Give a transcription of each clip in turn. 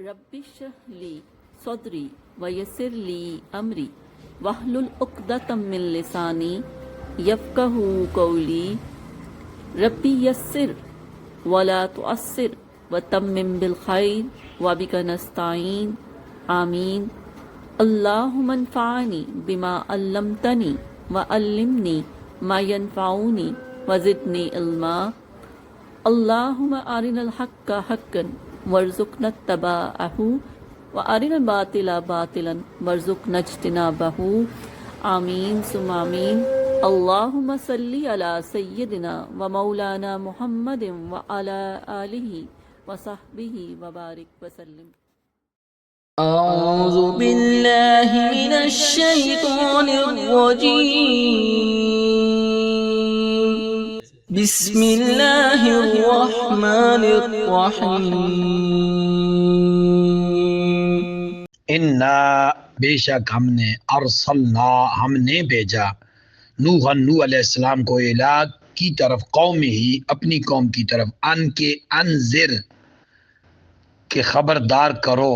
رب اشرح لی صدری ویسر لی امری واحلل عقدۃ من لسانی یفقہوا قولی ربی یسر ولا تعسر وتمم بالخیر وبک نستعین آمین اللہم انفعنی بما علمتنی وعلمنی ما ینفعنی وزدنی علما اللہم ارنا الحق حقا وارزقنا اتباعہ وارنا الباطل باطلا وارزقنا اجتنابہ آمین ثم آمین اللہم صلی علی سیدنا و مولانا محمد وعلی آلہ وصحبہ وبارک وسلم۔ أعوذ بالله من الشيطان الرجيم بسم الله الرحمن الرحيم انا بے شک ہم نے ارسلنا ہم نے بھیجا نوح علیہ السلام کو الہ کی طرف قوم ہی اپنی قوم کی طرف ان کے انذر کہ خبردار کرو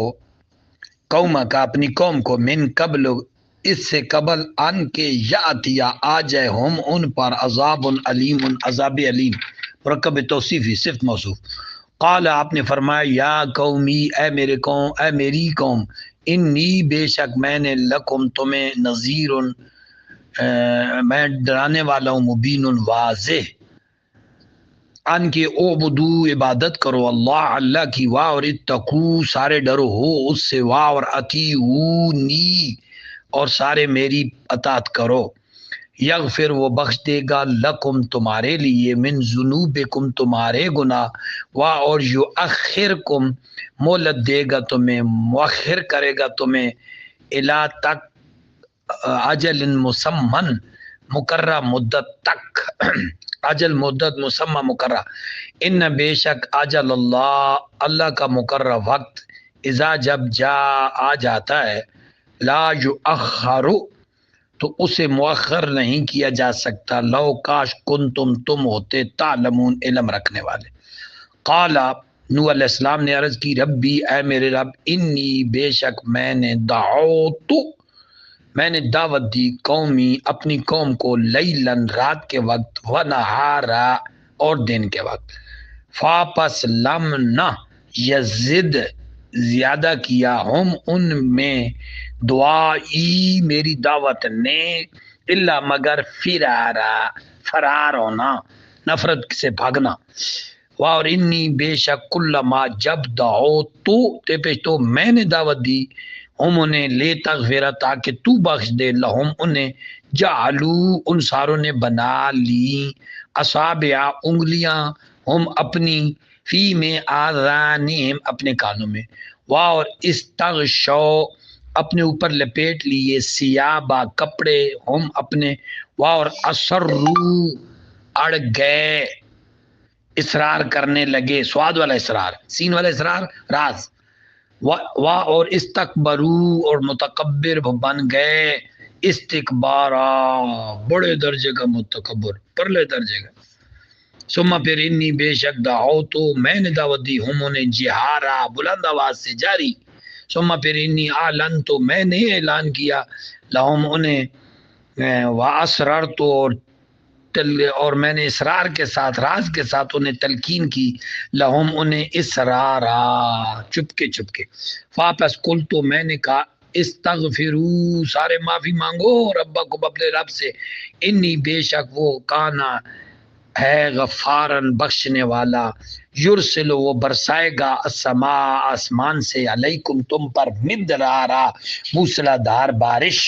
قوم کا اپنی قوم کو من قبل اس سے قبل ان کے یاتیا آ جائے ہم ان پر عذاب علیم عذاب علیم مرکب توصیفی صفت موصوف قال آپ نے فرمایا یا قومی اے میرے قوم اے میری قوم انی بے شک میں نے لکم تمہیں نذیر میں ڈرانے والا ہوں مبین واضح ان کے عبدو عبادت کرو اللہ کی واہ اور اتقو سارے ڈرو ہو اس سے واہ اور اطیعونی اور سارے میری اطاعت کرو یغفر وہ بخش دے گا لکم تمہارے لیے من ذنوبکم تمہارے گناہ واہ اور یؤخرکم مہلت دے گا تمہیں مؤخر کرے گا تمہیں الی تک اجل مسمن مقررہ مدت تک اجل مدت مسمى مقررہ ان بے شک اجل اللہ کا مقررہ وقت اذا جب جا آ جاتا ہے لا یؤخر تو اسے مؤخر نہیں کیا جا سکتا لو کاش کنتم تم ہوتے تعلمون علم رکھنے والے قال نوح علیہ السلام نے عرض کی ربی اے میرے رب انی بے شک میں نے دعوت دی قومی اپنی قوم کو لیلن رات کے وقت و نہارا اور دن کے وقت فاپس لم نہ یزد زیادہ کیا ہم ان میں دعائی میری دعوت نے الا مگر فرار ہونا نفرت سے بھاگنا اور انی بے شک کلما جب دعو تو میں نے دعوت دی ہم انہیں لے تغفر تاکہ تو بخش دے لہم انہیں جعلو ان ساروں نے بنا لی اصابع انگلیاں ہم اپنی فی میں آذانہم اپنے کانوں میں اور استغشو اپنے اوپر لپیٹ لیے سیابا کپڑے ہم اپنے اور اسرو اڑ گئے اصرار کرنے لگے سواد والا اصرار سین والا اصرار راز واہ اور استکبرو اور متکبر بن گئے استکبارا بڑے درجے کا متکبر پرلے درجے کا ثم پھر انی بے شک دعو تو میں نے دعوت دی ہم انہیں جہارا بلند آواز سے جاری ثم پھر انی اعلن تو میں نے اعلان کیا لہم انہیں واسررت اور میں نے اسرار کے ساتھ راز کے ساتھ انہیں تلقین کی لہم انہیں اسرارا چپکے چپکے واپس کل تو میں نے کہا استغفرو سارے معافی مانگو ربکم اپنے رب سے انی بے شک وہ کانا ہے غفارن بخشنے والا یرسل وہ برسائے گا السماء آسمان سے علیکم تم پر مدرارا موسلادھار بارش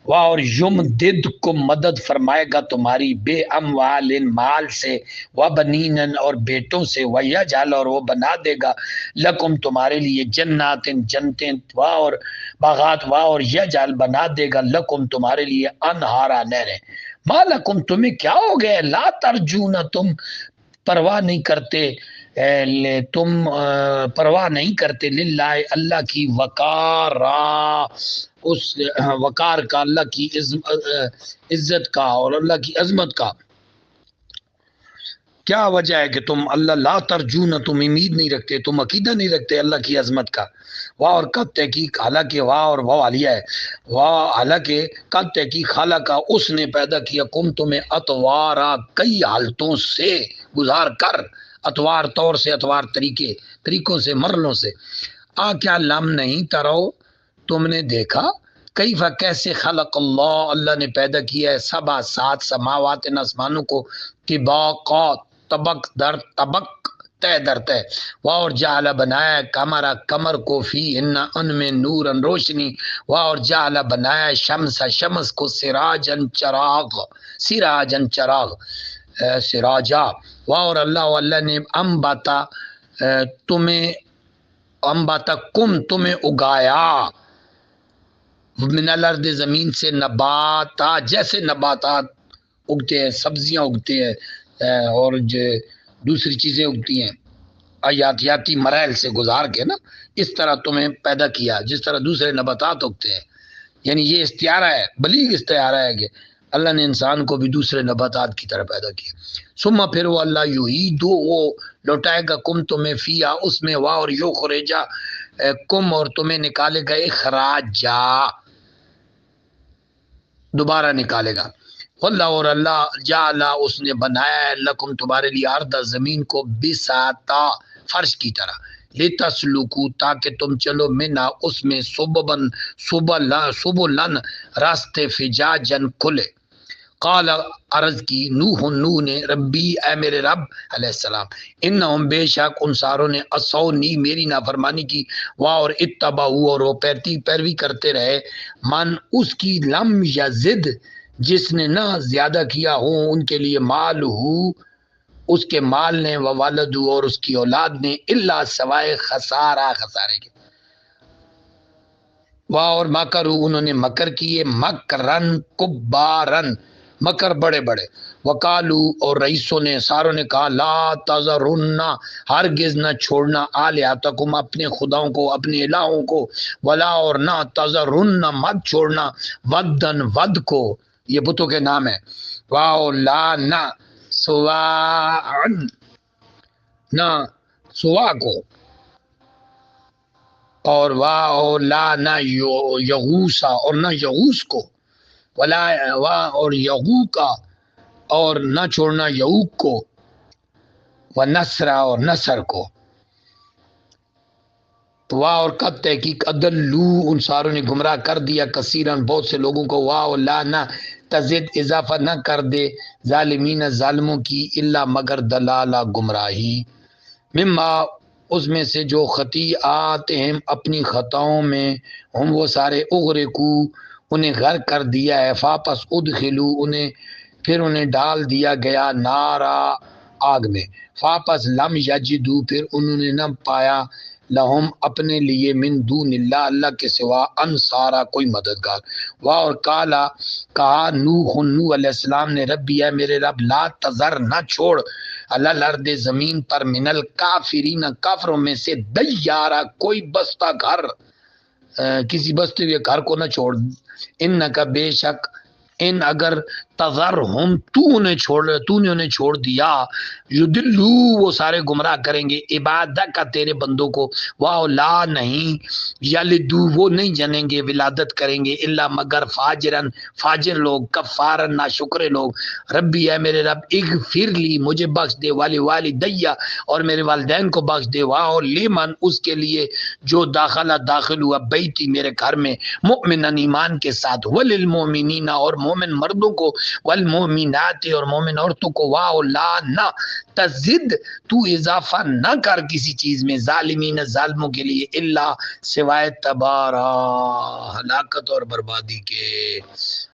اور یمددکم مدد فرمائے گا تمہاری بے اموال مال سے وبنین اور بیٹوں سے ویجعل اور وہ بنا دے گا لکم تمہارے لیے جنات جنتیں اور باغات اور یجعل بنا دے گا لکم تمہارے لیے انہارا نہریں مالکم تمہیں کیا ہو گئے لا ترجون تم پرواہ نہیں کرتے للہ اللہ کی وقارا اس وقار کا اللہ کی عزت کا اور اللہ کی عظمت کا کیا وجہ ہے کہ تم اللہ لا ترجون، تم امید نہیں رکھتے، تم عقیدہ نہیں رکھتے اللہ کی عظمت کا. واہ اور قد تحقیق، حالانکہ واہ اور واہ عالیہ ہے، واہ حالانکہ قد تحقیق خالقہ اس نے پیدا کیا کم تمہیں اطوارا کئی حالتوں سے گزار کر، اطوار طور سے، اطوار طریقوں سے، مرلوں سے. کیا لم نہیں ترو تم نے دیکھا، کیفہ کیسے خلق اللہ نے پیدا کیا ہے سبع 7 سماوات ان آسمانوں کو، طباقا طبق در طبق، تہ در تہ. واہ اور جعل بنایا قمرا قمر کو فی ان میں نورن روشنی، واہ اور جعل بنایا شمس کو سراجن چراغ، سراجن چراغ، سراجا. واہ اور اللہ نے انبتا تمہیں، انبتا کم تمہیں اگایا، من الارض زمین سے، نباتات جیسے نباتات اگتے ہیں، سبزیاں اگتے ہیں اور جو دوسری چیزیں اگتی ہیں حیاتیاتی مراحل سے گزار کے نا، اس طرح تمہیں پیدا کیا جس طرح دوسرے نباتات اگتے ہیں. یعنی یہ استعارہ ہے، بلیغ استعارہ ہے کہ اللہ نے انسان کو بھی دوسرے نباتات کی طرح پیدا کیا. ثم پھر وہ اللہ یعیدو وہ لوٹائے گا کم تمہیں فیا اس میں، واہ اور یخرجا کم اور تمہیں نکالے گا اخراجا دوبارہ نکالے گا. واللہ اور اللہ جعل اس نے بنایا ہے لکم تمہارے لیے ارض زمین کو بساطا فرش کی طرح، لتسلکو تاکہ تم چلو منا اس میں سبلن راستے فجاجن کھلے. قال عرض کی نوح نے ربی اے میرے رب علیہ السلام، انہم بے شک ان ساروں نے عصونی میری نافرمانی کی، واہ اور اتبعوا اور وہ پیروی کرتے رہے، من اس کی لم یزد جس نے نہ زیادہ کیا ہو ان کے لیے مال ہو اس کے مال نے، و والد اور اس کی اولاد نے، الا سوائے خسارے کے. واہ اور مکروا انہوں نے مکر کیے، مکرن کبارن مکر بڑے بڑے. وقالو اور رئیسوں نے ساروں نے کہا لا تذرن ہرگز نہ چھوڑنا آلہتکم اپنے خداؤں کو، اپنے الہوں کو، ولا اور نہ تذرن مت چھوڑنا ودن ود کو، یہ بتوں کے نام ہے. واہ لا نہ سواعن نہ سوا کو، اور واہ لا نہ یغوسا اور نہ یغوس کو، ولا واہ اور یغوکا اور نہ چھوڑنا یعوق کو، و نصرا اور نصر کو. واہ اور قد تحقیق ادلو ان ساروں نے گمراہ کر دیا کثیرن بہت سے لوگوں کو. واہ لا نہ تزد اضافہ نہ کر دے ظالمین ظالموں کی، الا مگر دلالہ گمراہی. مما اس میں سے جو خطیئات ہیں اپنی خطاؤں میں، ہم وہ سارے اغرقو انہیں غرق کر دیا ہے، فاپس ادخلو انہیں پھر انہیں ڈال دیا گیا نارا آگ میں، فاپس لم یجدو پھر انہوں نے نہ پایا لہم اپنے لیے من دون اللہ اللہ کے سوا انصارا کوئی مددگار. واہ اور کالا کہا نوح علیہ السلام نے ربی اے میرے رب لا تذر نہ چھوڑ اللہ الارض زمین پر من الکافرین کافروں میں سے دیارا کوئی بستہ گھر، کسی بستے ہوئے گھر کو نہ چھوڑ. انکا بے شک ان اگر تذرہم تو نے انہیں چھوڑ دیا، یدلو وہ سارے گمراہ کریں گے عبادت کا تیرے بندوں کو، واہ لا نہیں یلدو وہ نہیں جنیں گے ولادت کریں گے الا مگر فاجرن فاجر لوگ، کفارن ناشکر لوگ. ربی اے میرے رب اغفر لی مجھے بخش دے، والی والدیہ اور میرے والدین کو بخش دے، واہ لیمن اس کے لیے جو داخل ہوا بیتی میرے گھر میں، مؤمنن ایمان کے ساتھ، وللمؤمنین اور مومن مردوں کو، والمؤمنات اور مومن عورتوں کو. واہ لا نہ تزد تو اضافہ نہ کر کسی چیز میں ظالمین ظالموں کے لیے، الا سوائے تبارا ہلاکت اور بربادی کے.